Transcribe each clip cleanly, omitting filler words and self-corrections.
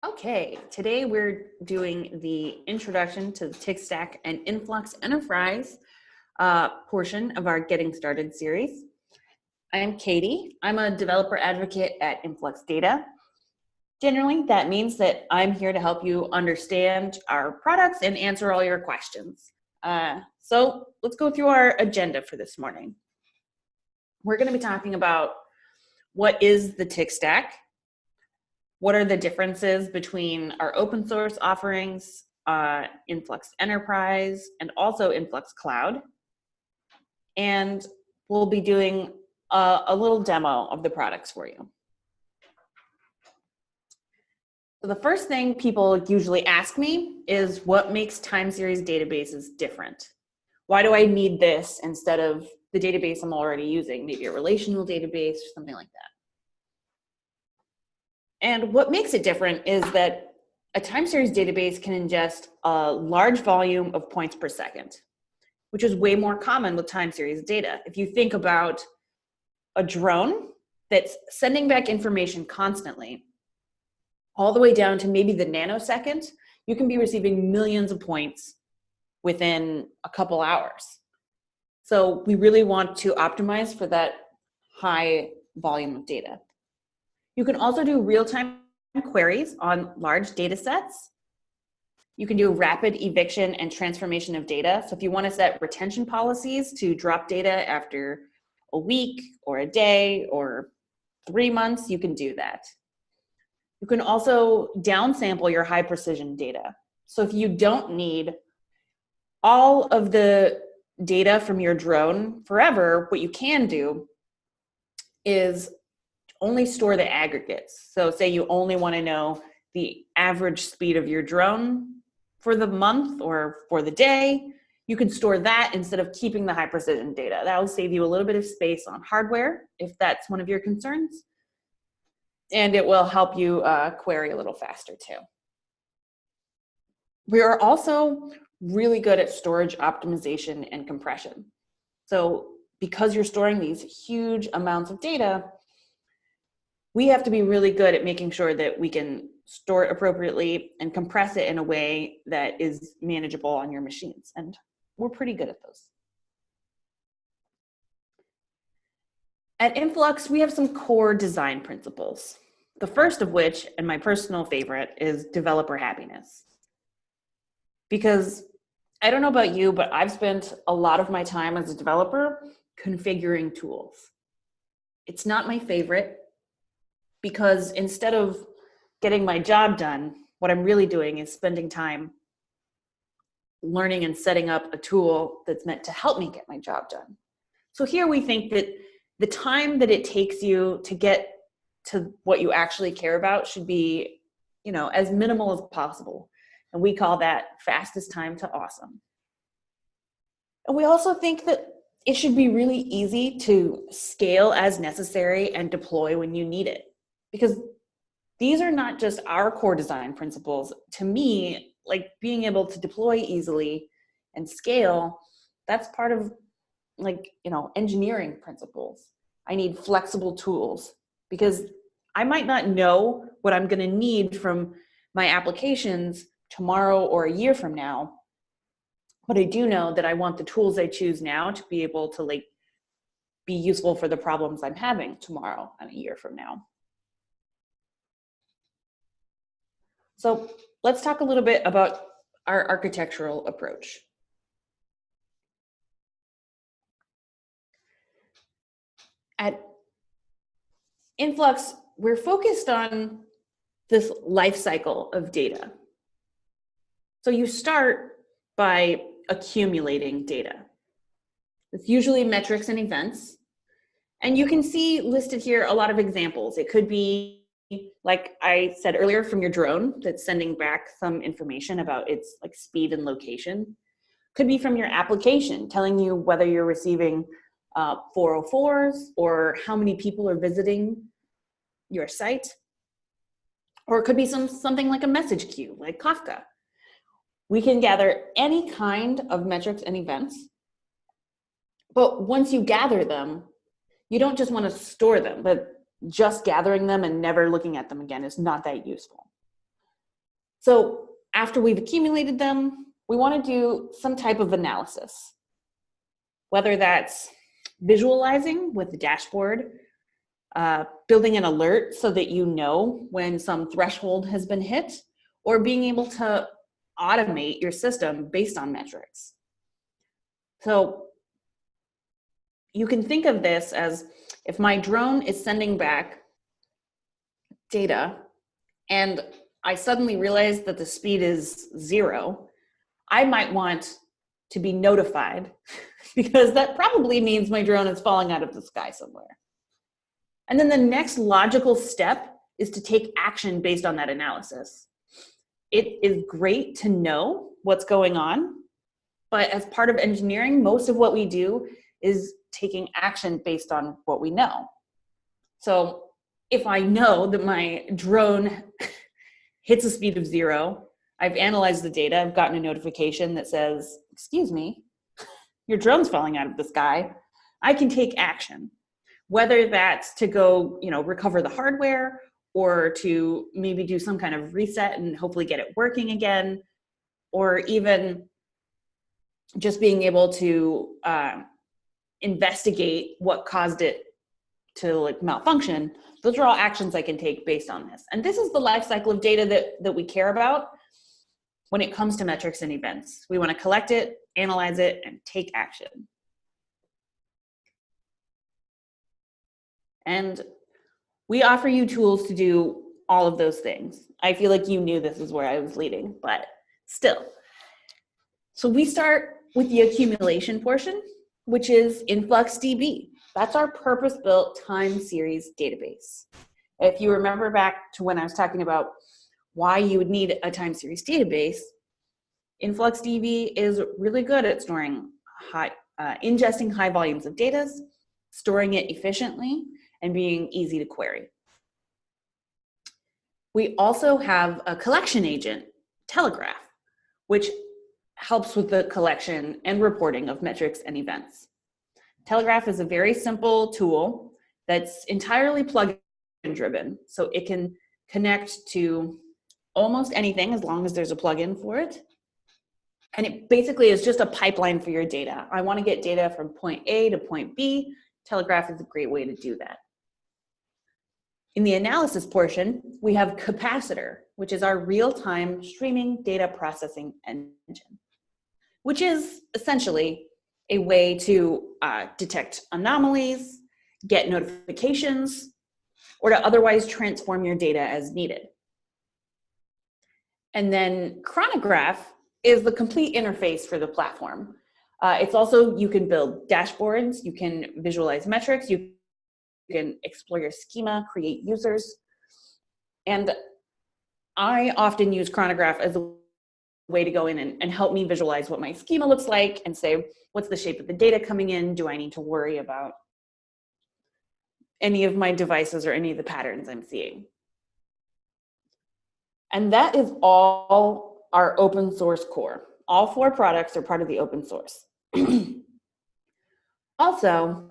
Okay, today we're doing the introduction to the TIC Stack and Influx Enterprise portion of our Getting Started series. I'm Katie. I'm a developer advocate at InfluxData. Generally, that means that I'm here to help you understand our products and answer all your questions. So let's go through our agenda for this morning. We're going to be talking about what is the TIC Stack, what are the differences between our open source offerings, Influx Enterprise, and also Influx Cloud. And we'll be doing a little demo of the products for you. So the first thing people usually ask me is what makes time series databases different? Why do I need this instead of the database I'm already using, maybe a relational database or something like that? And what makes it different is that a time series database can ingest a large volume of points per second, which is way more common with time series data. If you think about a drone that's sending back information constantly, all the way down to maybe the nanosecond, you can be receiving millions of points within a couple hours. So we really want to optimize for that high volume of data. You can also do real-time queries on large data sets. You can do rapid eviction and transformation of data. So if you want to set retention policies to drop data after a week or a day or 3 months, you can do that. You can also downsample your high precision data. So if you don't need all of the data from your drone forever, what you can do is only store the aggregates. So say you only want to know the average speed of your drone for the month or for the day, you can store that instead of keeping the high precision data. That will save you a little bit of space on hardware if that's one of your concerns. And it will help you query a little faster too. We are also really good at storage optimization and compression. So because you're storing these huge amounts of data, we have to be really good at making sure that we can store it appropriately and compress it in a way that is manageable on your machines. And we're pretty good at those. At Influx, we have some core design principles. The first of which, and my personal favorite, is developer happiness. Because I don't know about you, but I've spent a lot of my time as a developer configuring tools. It's not my favorite, because instead of getting my job done, what I'm really doing is spending time learning and setting up a tool that's meant to help me get my job done. So here we think that the time that it takes you to get to what you actually care about should be, as minimal as possible. And we call that fastest time to awesome. And we also think that it should be really easy to scale as necessary and deploy when you need it. Because these are not just our core design principles. To me, like being able to deploy easily and scale, that's part of engineering principles. I need flexible tools because I might not know what I'm going to need from my applications tomorrow or a year from now, but I do know that I want the tools I choose now to be able to be useful for the problems I'm having tomorrow and a year from now. So let's talk a little bit about our architectural approach. At Influx, we're focused on this life cycle of data. So you start by accumulating data. It's usually metrics and events. And you can see listed here a lot of examples. It could be, like I said earlier, from your drone that's sending back some information about its speed and location. Could be from your application telling you whether you're receiving 404s or how many people are visiting your site. Or it could be something like a message queue, like Kafka. We can gather any kind of metrics and events. But once you gather them, you don't just want to store them, but just gathering them and never looking at them again is not that useful. So after we've accumulated them, we want to do some type of analysis, whether that's visualizing with the dashboard, building an alert so that you know when some threshold has been hit, or being able to automate your system based on metrics. So you can think of this as if my drone is sending back data and I suddenly realize that the speed is 0, I might want to be notified because that probably means my drone is falling out of the sky somewhere. And then the next logical step is to take action based on that analysis. It is great to know what's going on, but as part of engineering, most of what we do is taking action based on what we know. So if I know that my drone hits a speed of 0, I've analyzed the data, I've gotten a notification that says, excuse me, your drone's falling out of the sky, I can take action. Whether that's to go, recover the hardware, or to maybe do some kind of reset and hopefully get it working again, or even just being able to investigate what caused it to malfunction. Those are all actions I can take based on this. And this is the life cycle of data that we care about when it comes to metrics and events. We want to collect it, analyze it, and take action. And we offer you tools to do all of those things. I feel like you knew this is where I was leading, but still. So we start with the accumulation portion, which is InfluxDB. That's our purpose-built time series database. If you remember back to when I was talking about why you would need a time series database, InfluxDB is really good at storing ingesting high volumes of data, storing it efficiently, and being easy to query. We also have a collection agent, Telegraph, which helps with the collection and reporting of metrics and events. Telegraph is a very simple tool that's entirely plugin driven, so it can connect to almost anything as long as there's a plugin for it. And it basically is just a pipeline for your data. I want to get data from point A to point B. Telegraph is a great way to do that. In the analysis portion, we have Capacitor, which is our real-time streaming data processing engine, which is essentially a way to detect anomalies, get notifications, or to otherwise transform your data as needed. And then Chronograph is the complete interface for the platform. It's also, you can build dashboards, you can visualize metrics, you can explore your schema, create users. And I often use Chronograph as a way to go in and help me visualize what my schema looks like and say, what's the shape of the data coming in? Do I need to worry about any of my devices or any of the patterns I'm seeing? And that is all our open source core. All 4 products are part of the open source. Also,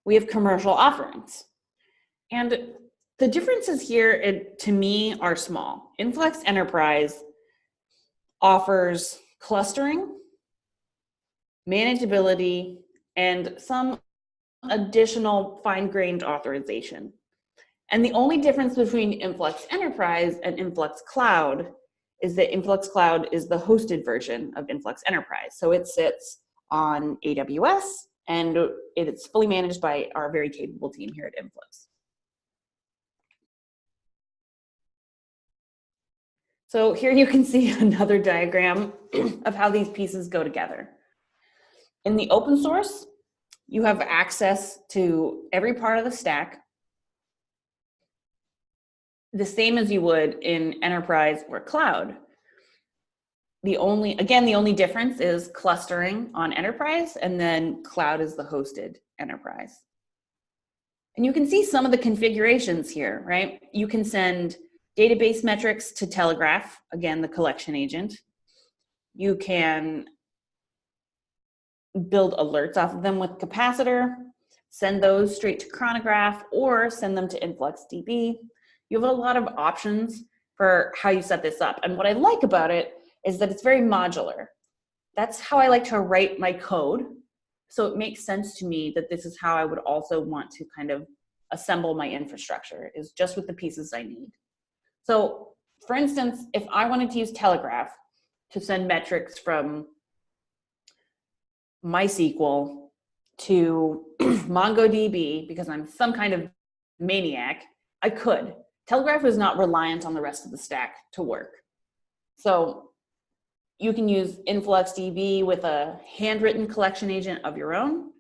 we have commercial offerings. And the differences here, to me, are small. Influx Enterprise offers clustering, manageability, and some additional fine-grained authorization. And the only difference between Influx Enterprise and Influx Cloud is that Influx Cloud is the hosted version of Influx Enterprise. So it sits on AWS, and it's fully managed by our very capable team here at Influx. So here you can see another diagram of how these pieces go together. In the open source, you have access to every part of the stack, the same as you would in enterprise or cloud. The only difference is clustering on enterprise, and then cloud is the hosted enterprise. And you can see some of the configurations here, right? You can send database metrics to Telegraph, again, the collection agent. You can build alerts off of them with Capacitor, send those straight to Chronograph, or send them to InfluxDB. You have a lot of options for how you set this up. And what I like about it is that it's very modular. That's how I like to write my code. So it makes sense to me that this is how I would also want to kind of assemble my infrastructure, is just with the pieces I need. So for instance, if I wanted to use Telegraph to send metrics from MySQL to MongoDB, because I'm some kind of maniac, I could. Telegraph is not reliant on the rest of the stack to work. So you can use InfluxDB with a handwritten collection agent of your own.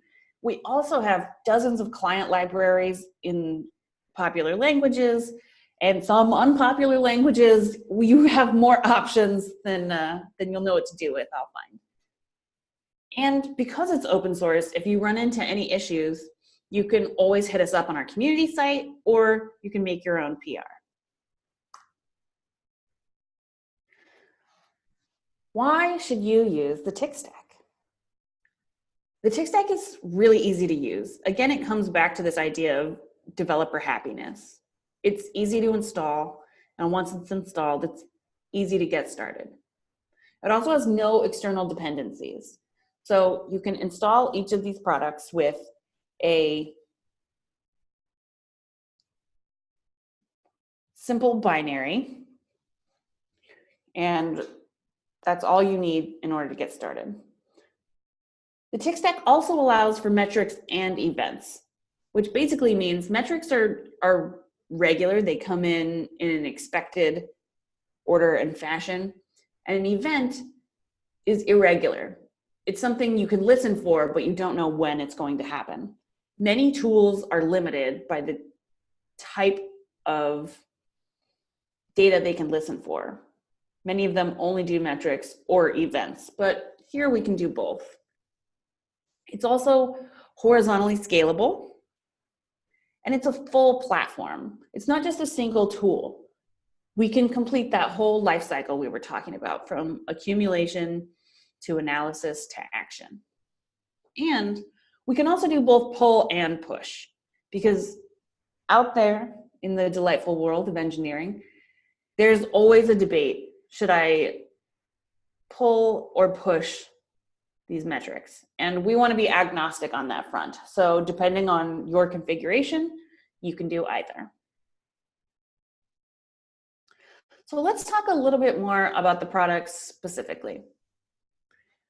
We also have dozens of client libraries in popular languages and some unpopular languages. You have more options than you'll know what to do with, I'll find. And because it's open source, if you run into any issues, you can always hit us up on our community site, or you can make your own PR. Why should you use the tick stack? The tick stack is really easy to use. Again, it comes back to this idea of developer happiness. It's easy to install, and once it's installed, it's easy to get started. It also has no external dependencies. So you can install each of these products with a simple binary, and that's all you need in order to get started. The tick stack also allows for metrics and events, which basically means metrics are regular. They come in an expected order and fashion, and an event is irregular. It's something you can listen for, but you don't know when it's going to happen. Many tools are limited by the type of data they can listen for. Many of them only do metrics or events, but here we can do both. It's also horizontally scalable, and it's a full platform. It's not just a single tool. We can complete that whole life cycle we were talking about, from accumulation to analysis to action. And we can also do both pull and push, because out there in the delightful world of engineering, there's always a debate. Should I pull or push these metrics? And we want to be agnostic on that front. So depending on your configuration, you can do either. So let's talk a little bit more about the products specifically.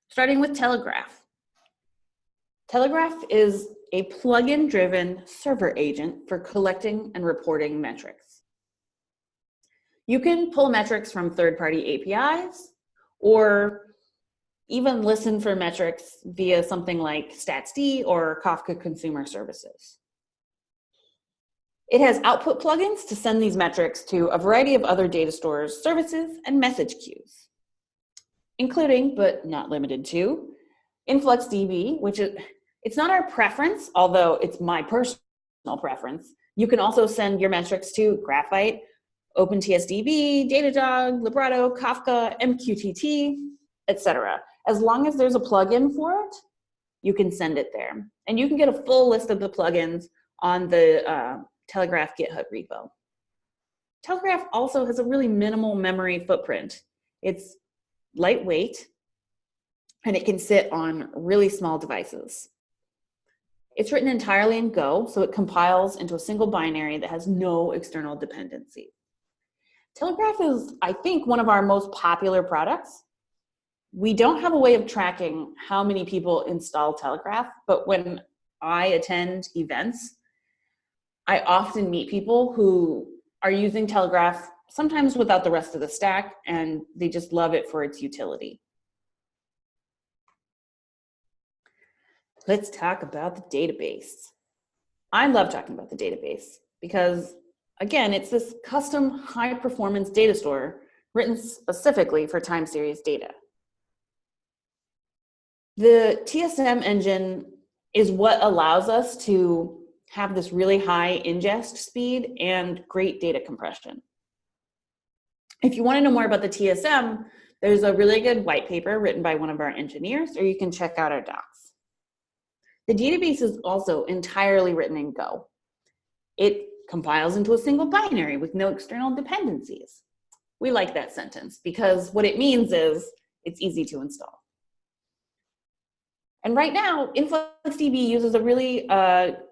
Starting with Telegraph. Telegraph is a plugin-driven server agent for collecting and reporting metrics. You can pull metrics from third-party APIs, or even listen for metrics via something like StatsD or Kafka Consumer Services. It has output plugins to send these metrics to a variety of other data stores, services, and message queues, including, but not limited to, InfluxDB, which it's not our preference, although it's my personal preference. You can also send your metrics to Graphite, OpenTSDB, Datadog, Librato, Kafka, MQTT, etc. As long as there's a plugin for it, you can send it there. And you can get a full list of the plugins on the Telegraph GitHub repo. Telegraph also has a really minimal memory footprint. It's lightweight, and it can sit on really small devices. It's written entirely in Go, so it compiles into a single binary that has no external dependency. Telegraph is, I think, one of our most popular products. We don't have a way of tracking how many people install Telegraph, but when I attend events, I often meet people who are using Telegraph, sometimes without the rest of the stack, and they just love it for its utility. Let's talk about the database. I love talking about the database because, again, it's this custom high-performance data store written specifically for time series data. The TSM engine is what allows us to have this really high ingest speed and great data compression. If you want to know more about the TSM, there's a really good white paper written by one of our engineers, or you can check out our docs. The database is also entirely written in Go. It compiles into a single binary with no external dependencies. We like that sentence because what it means is it's easy to install. And right now, InfluxDB uses a really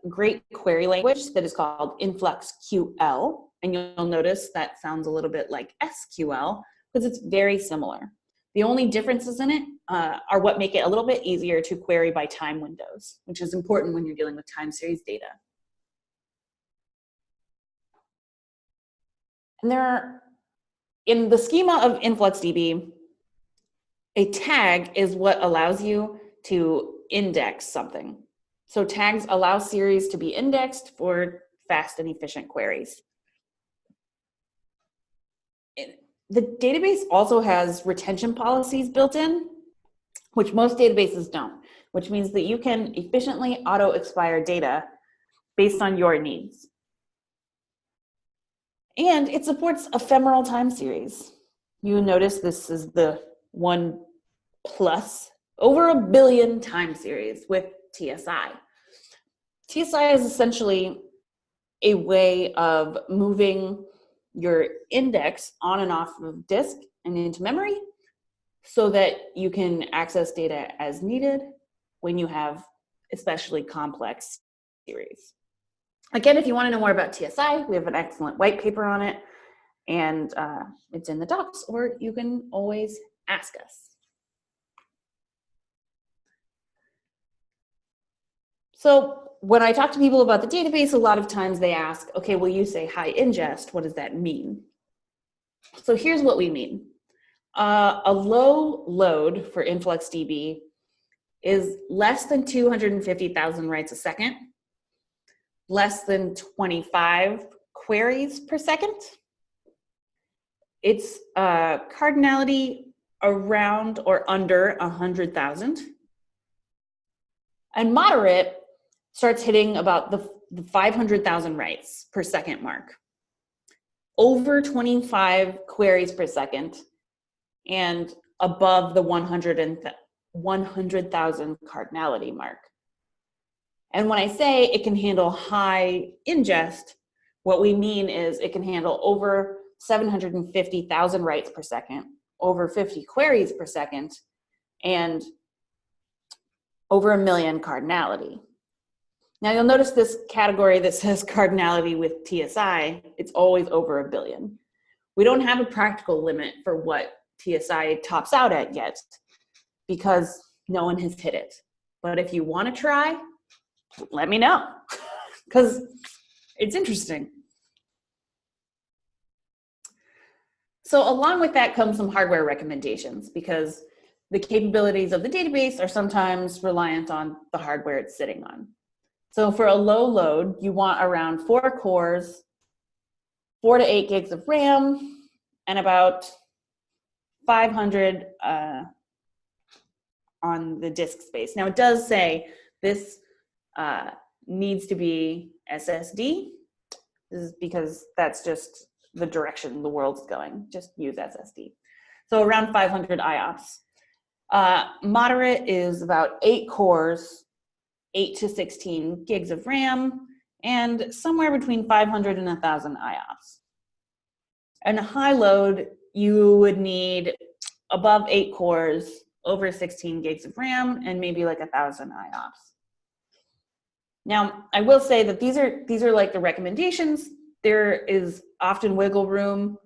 great query language that is called InfluxQL. And you'll notice that sounds a little bit like SQL because it's very similar. The only differences in it are what make it a little bit easier to query by time windows, which is important when you're dealing with time series data. And there are, in the schema of InfluxDB, a tag is what allows you to index something. So tags allow series to be indexed for fast and efficient queries. The database also has retention policies built in, which most databases don't, which means that you can efficiently auto-expire data based on your needs. And it supports ephemeral time series. You notice this is the 1+ over 1 billion time series with TSI. TSI is essentially a way of moving your index on and off of disk and into memory so that you can access data as needed when you have especially complex series. Again, if you want to know more about TSI, we have an excellent white paper on it, and it's in the docs, or you can always ask us. So when I talk to people about the database, a lot of times they ask, okay, well, you say high ingest, what does that mean? So here's what we mean. A low load for InfluxDB is less than 250,000 writes a second, less than 25 queries per second. It's cardinality around or under 100,000. And moderate starts hitting about the 500,000 writes per second mark. Over 25 queries per second and above the 100,000 cardinality mark. And when I say it can handle high ingest, what we mean is it can handle over 750,000 writes per second, over 50 queries per second, and over 1 million cardinality. Now you'll notice this category that says cardinality with TSI, it's always over 1 billion. We don't have a practical limit for what TSI tops out at yet because no one has hit it. But if you want to try, let me know because it's interesting. So along with that comes some hardware recommendations because the capabilities of the database are sometimes reliant on the hardware it's sitting on. So for a low load, you want around 4 cores, 4 to 8 gigs of RAM, and about 500 on the disk space. Now it does say this needs to be SSD. This is because that's just the direction the world's going. Just use SSD. So around 500 IOPS. Moderate is about 8 cores, 8 to 16 gigs of RAM, and somewhere between 500 and 1,000 IOPS. And high load, you would need above 8 cores, over 16 gigs of RAM, and maybe like 1,000 IOPS. Now, I will say that these are like the recommendations. There is often wiggle room.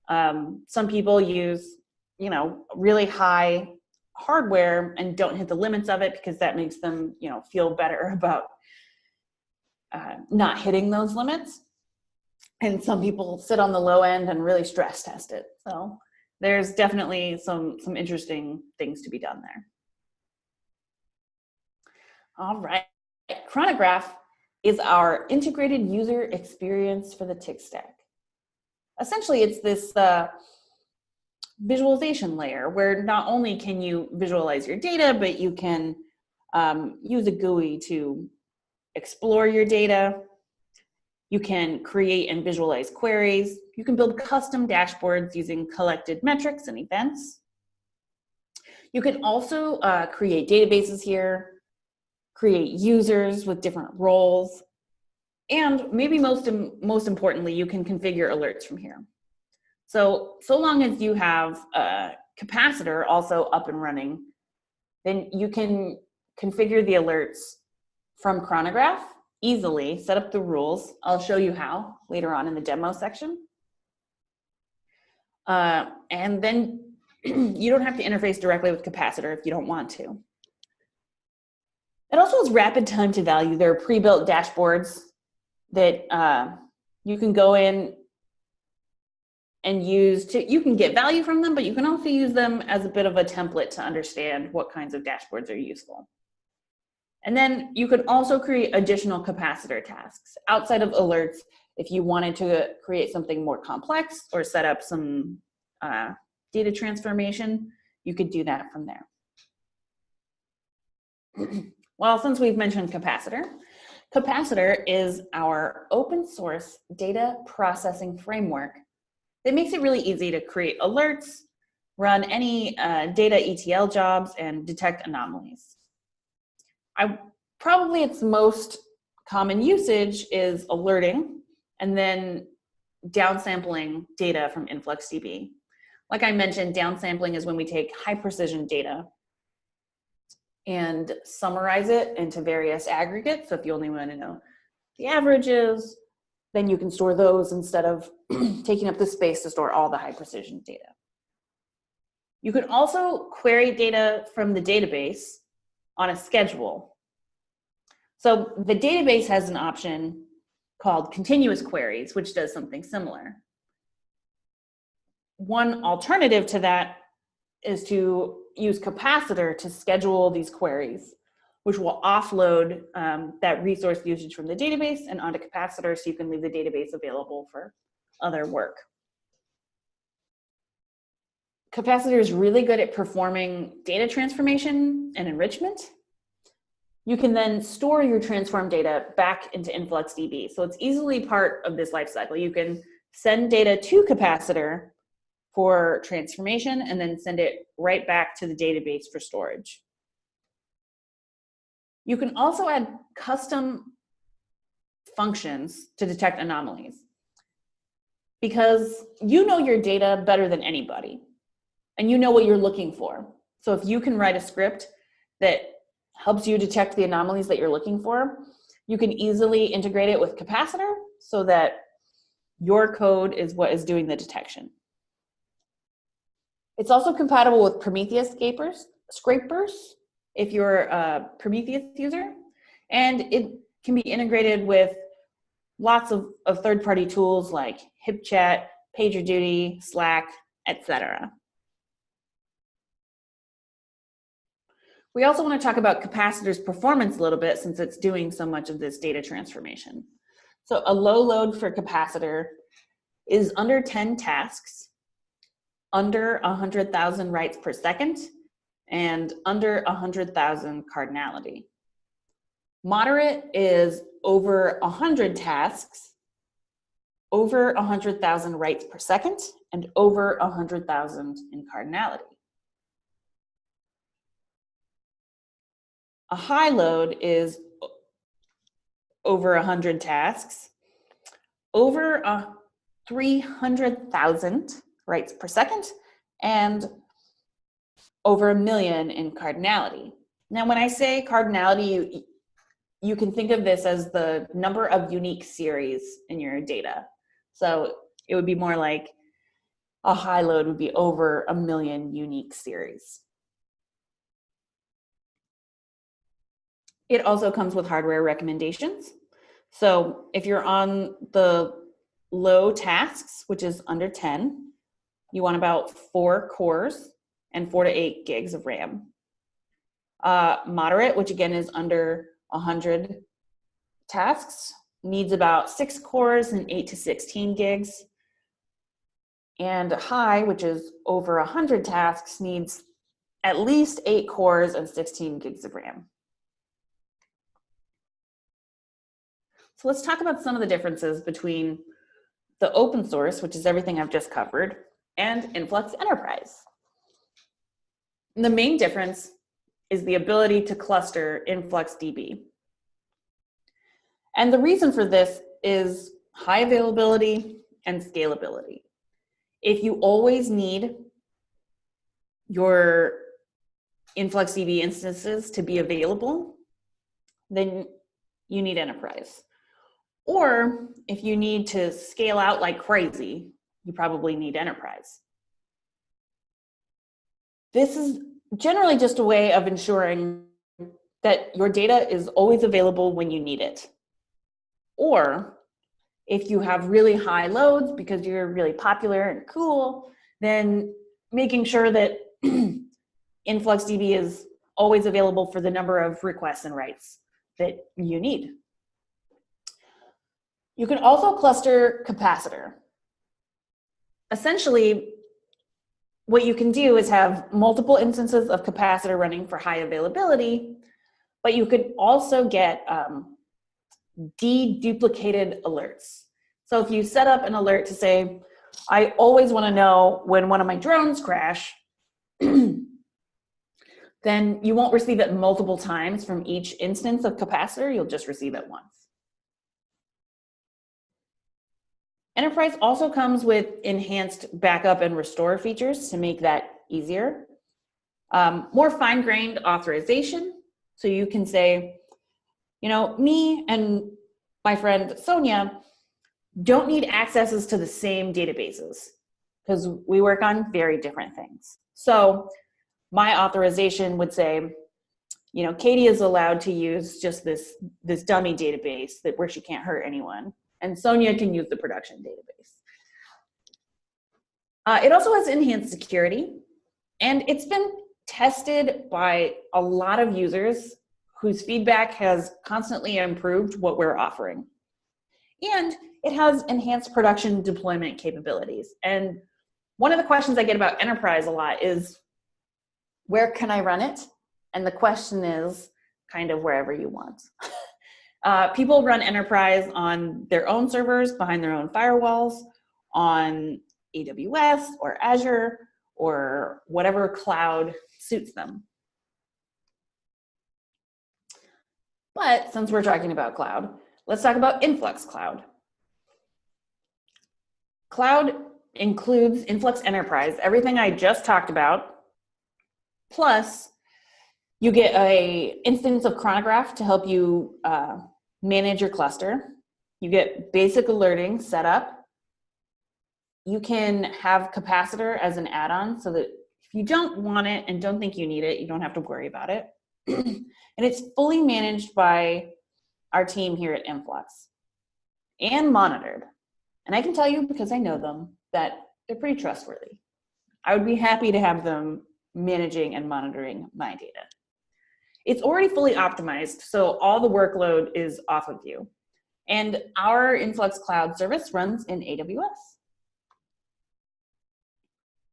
Some people use, really high hardware and don't hit the limits of it because that makes them, feel better about not hitting those limits. And some people sit on the low end and really stress test it. So there's definitely some interesting things to be done there. All right, Chronograph is our integrated user experience for the TIC stack. Essentially, it's this visualization layer where not only can you visualize your data, but you can use a GUI to explore your data. You can create and visualize queries. You can build custom dashboards using collected metrics and events. You can also create databases here, create users with different roles, and maybe most importantly, you can configure alerts from here. So long as you have a Capacitor also up and running, then you can configure the alerts from Chronograph easily, set up the rules. I'll show you how later on in the demo section. And then you don't have to interface directly with Capacitor if you don't want to. It also has rapid time to value. There are pre-built dashboards that you can go in and use you can get value from them, but you can also use them as a bit of a template to understand what kinds of dashboards are useful. And then you could also create additional Capacitor tasks outside of alerts if you wanted to create something more complex or set up some data transformation. You could do that from there. Well, since we've mentioned Capacitor, Capacitor is our open source data processing framework that makes it really easy to create alerts, run any data ETL jobs, and detect anomalies. Probably its most common usage is alerting and then downsampling data from InfluxDB. Like I mentioned, downsampling is when we take high precision data and summarize it into various aggregates. So if you only want to know the averages, then you can store those instead of taking up the space to store all the high precision data. You can also query data from the database on a schedule. So the database has an option called continuous queries, which does something similar. One alternative to that is to use Capacitor to schedule these queries, which will offload that resource usage from the database and onto Capacitor so you can leave the database available for other work. Capacitor is really good at performing data transformation and enrichment. You can then store your transformed data back into InfluxDB. So it's easily part of this lifecycle. You can send data to Capacitor for transformation and then send it right back to the database for storage. You can also add custom functions to detect anomalies because you know your data better than anybody and you know what you're looking for. So if you can write a script that helps you detect the anomalies that you're looking for, you can easily integrate it with Capacitor so that your code is what is doing the detection. It's also compatible with Prometheus scrapers if you're a Prometheus user, and it can be integrated with lots of third-party tools like HipChat, PagerDuty, Slack, etc. We also want to talk about Capacitor's performance a little bit since it's doing so much of this data transformation. So a low load for Capacitor is under 10 tasks, under 100,000 writes per second, and under 100,000 cardinality. Moderate is over 100 tasks, over 100,000 writes per second, and over 100,000 in cardinality. A high load is over 100 tasks, over 300,000 writes per second, and over 1 million in cardinality. Now, when I say cardinality, you can think of this as the number of unique series in your data. So it would be more like a high load would be over 1 million unique series. It also comes with hardware recommendations. So if you're on the low tasks, which is under 10, you want about 4 cores and 4 to 8 gigs of RAM. Moderate, which again is under 100 tasks, needs about 6 cores and 8 to 16 gigs. And high, which is over 100 tasks, needs at least 8 cores and 16 gigs of RAM. So let's talk about some of the differences between the open source, which is everything I've just covered, and Influx Enterprise. And the main difference is the ability to cluster InfluxDB. And the reason for this is high availability and scalability. If you always need your InfluxDB instances to be available, then you need enterprise. Or if you need to scale out like crazy, you probably need enterprise. This is generally just a way of ensuring that your data is always available when you need it. Or if you have really high loads because you're really popular and cool, then making sure that InfluxDB is always available for the number of requests and writes that you need. You can also cluster Capacitor. Essentially, what you can do is have multiple instances of Capacitor running for high availability, but you could also get deduplicated alerts. So if you set up an alert to say, I always want to know when one of my drones crash, then you won't receive it multiple times from each instance of Capacitor, you'll just receive it once. Enterprise also comes with enhanced backup and restore features to make that easier. More fine-grained authorization, so you can say, you know, me and my friend Sonia don't need accesses to the same databases because we work on very different things. So my authorization would say, you know, Katie is allowed to use just this dummy database where she can't hurt anyone, and Sonia can use the production database. It also has enhanced security, and it's been tested by a lot of users whose feedback has constantly improved what we're offering. And it has enhanced production deployment capabilities. And one of the questions I get about enterprise a lot is, where can I run it? And the question is kind of wherever you want. People run enterprise on their own servers, behind their own firewalls, on AWS or Azure, or whatever cloud suits them. But since we're talking about cloud, let's talk about Influx Cloud. Cloud includes Influx Enterprise, everything I just talked about, plus you get an instance of Chronograph to help you manage your cluster. You get basic alerting set up. You can have Capacitor as an add-on so that if you don't want it and don't think you need it, you don't have to worry about it. And it's fully managed by our team here at Influx and monitored. And I can tell you, because I know them, that they're pretty trustworthy. I would be happy to have them managing and monitoring my data. It's already fully optimized, so all the workload is off of you. And our Influx Cloud service runs in AWS.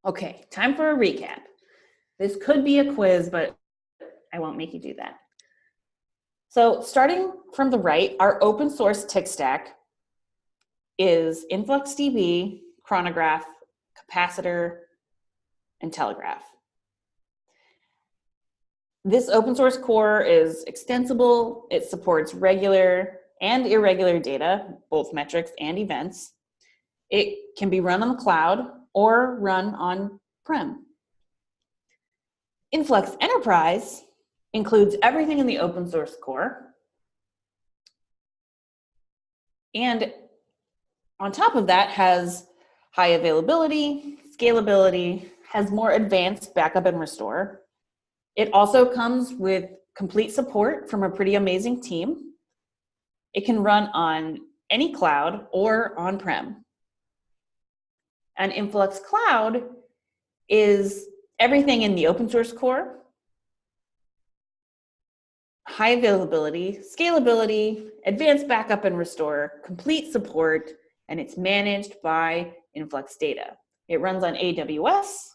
Okay, time for a recap. This could be a quiz, but I won't make you do that. So starting from the right, our open source tech stack is InfluxDB, Chronograph, Capacitor, and Telegraph. This open source core is extensible. It supports regular and irregular data, both metrics and events. It can be run on the cloud or run on-prem. Influx Enterprise includes everything in the open source core. And on top of that has high availability, scalability, has more advanced backup and restore. It also comes with complete support from a pretty amazing team. It can run on any cloud or on-prem. And Influx Cloud is everything in the open source core, high availability, scalability, advanced backup and restore, complete support, and it's managed by InfluxData. It runs on AWS,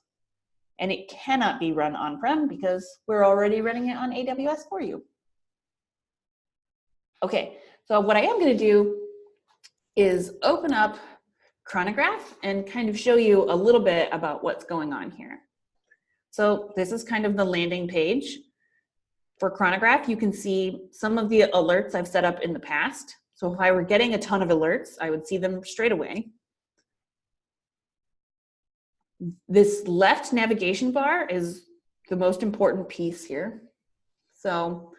and it cannot be run on-prem because we're already running it on AWS for you. Okay, so what I am going to do is open up Chronograph and kind of show you a little bit about what's going on here. So this is kind of the landing page. For Chronograph, you can see some of the alerts I've set up in the past. So if I were getting a ton of alerts, I would see them straight away. This left navigation bar is the most important piece here. So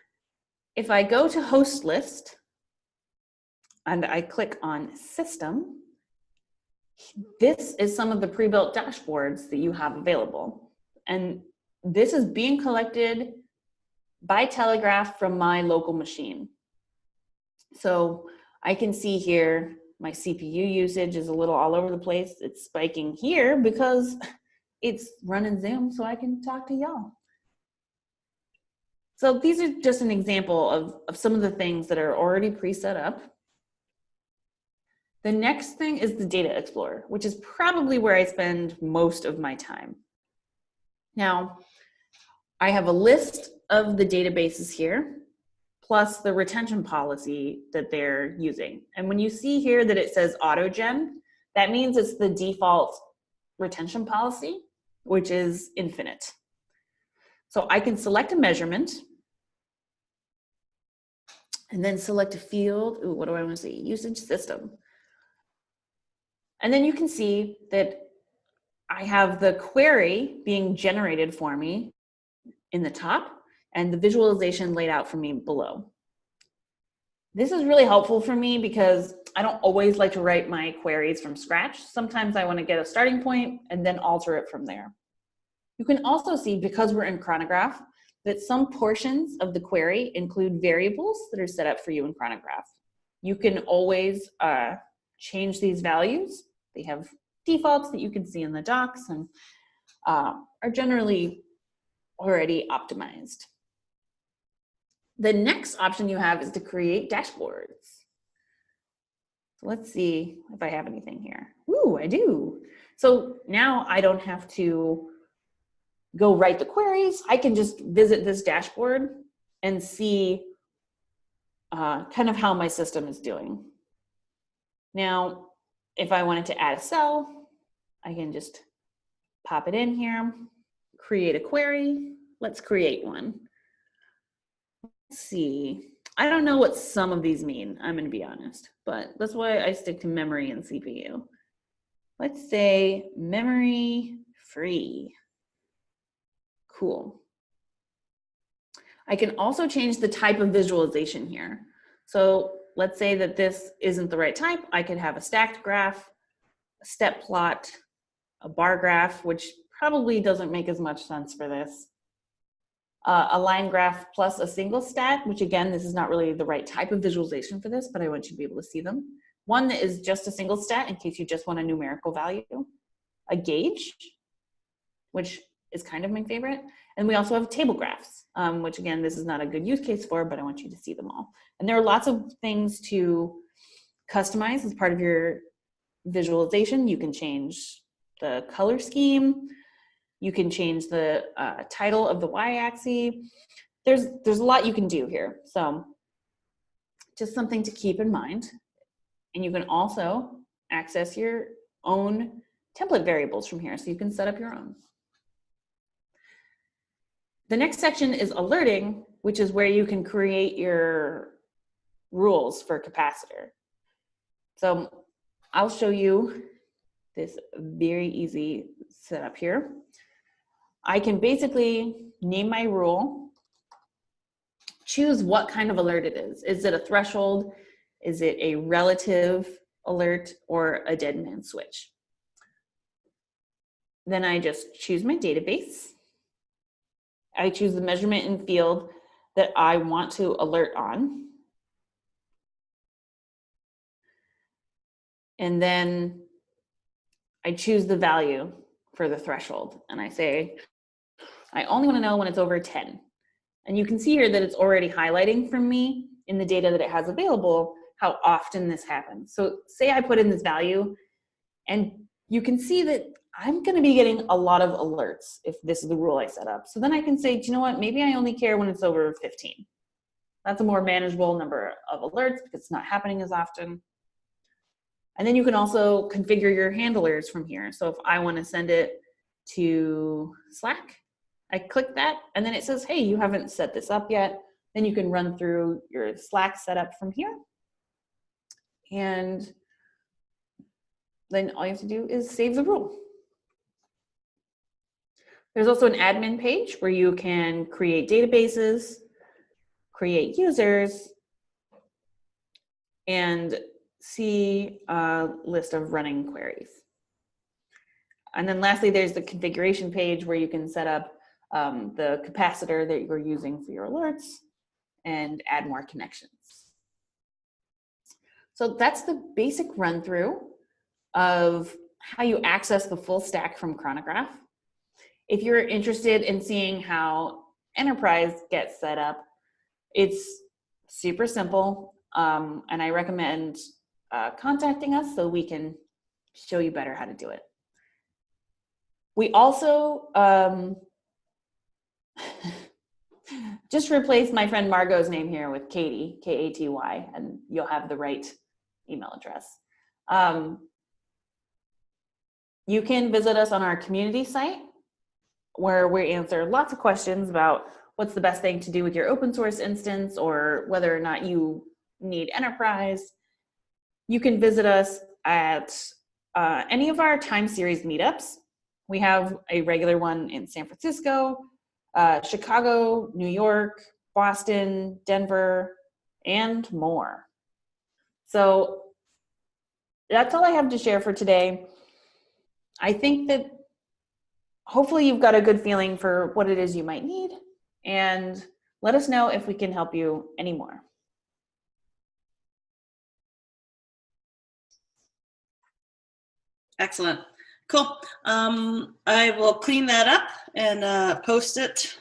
if I go to host list and I click on system, this is some of the pre-built dashboards that you have available. And this is being collected by Telegraph from my local machine. So I can see here my CPU usage is a little all over the place. It's spiking here because it's running Zoom so I can talk to y'all. So these are just an example of some of the things that are already pre-set up. The next thing is the Data Explorer, which is probably where I spend most of my time. Now, I have a list of the databases here, plus the retention policy that they're using. And when you see here that it says AutoGen, that means it's the default retention policy, which is infinite. So I can select a measurement and then select a field. Ooh, what do I want to say? Usage system. And then you can see that I have the query being generated for me in the top and the visualization laid out for me below. This is really helpful for me because I don't always like to write my queries from scratch. Sometimes I want to get a starting point and then alter it from there. You can also see, because we're in Chronograph, that some portions of the query include variables that are set up for you in Chronograph. You can always change these values. They have defaults that you can see in the docs and are generally already optimized. The next option you have is to create dashboards. So let's see if I have anything here. Ooh, I do. So now I don't have to go write the queries. I can just visit this dashboard and see kind of how my system is doing. Now, if I wanted to add a cell, I can just pop it in here, create a query. Let's create one. Let's see. I don't know what some of these mean, I'm going to be honest, but that's why I stick to memory and CPU. Let's say memory free. Cool. I can also change the type of visualization here. So let's say that this isn't the right type. I could have a stacked graph, a step plot, a bar graph, which probably doesn't make as much sense for this. A line graph plus a single stat, which again, this is not really the right type of visualization for this, but I want you to be able to see them. One that is just a single stat in case you just want a numerical value. A gauge, which is kind of my favorite. And we also have table graphs, which again, this is not a good use case for, but I want you to see them all. And there are lots of things to customize as part of your visualization. You can change the color scheme. You can change the title of the y-axis. There's a lot you can do here. So just something to keep in mind. And you can also access your own template variables from here, so you can set up your own. The next section is alerting, which is where you can create your rules for Capacitor. So I'll show you this very easy setup here. I can basically name my rule, choose what kind of alert it is. Is it a threshold? Is it a relative alert or a dead man switch? Then I just choose my database. I choose the measurement in field that I want to alert on. And then I choose the value for the threshold. And I say, I only want to know when it's over 10. And you can see here that it's already highlighting for me in the data that it has available how often this happens. So say I put in this value, and you can see that I'm going to be getting a lot of alerts if this is the rule I set up. So then I can say, do you know what? Maybe I only care when it's over 15. That's a more manageable number of alerts because it's not happening as often. And then you can also configure your handlers from here. So if I want to send it to Slack, I click that, and then it says, hey, you haven't set this up yet. Then you can run through your Slack setup from here. And then all you have to do is save the rule. There's also an admin page where you can create databases, create users, and see a list of running queries. And then lastly, there's the configuration page where you can set up the capacitor that you're using for your alerts and add more connections. So that's the basic run through of how you access the full stack from Chronograph. If you're interested in seeing how enterprise gets set up, it's super simple, and I recommend contacting us so we can show you better how to do it. We also just replaced my friend Margot's name here with Katie, K-A-T-Y, and you'll have the right email address. You can visit us on our community site where we answer lots of questions about what's the best thing to do with your open source instance or whether or not you need enterprise. You can visit us at any of our time series meetups. We have a regular one in San Francisco, Chicago, New York, Boston, Denver, and more. So that's all I have to share for today. I think that hopefully you've got a good feeling for what it is you might need, and let us know if we can help you anymore. Excellent. Cool. I will clean that up and post it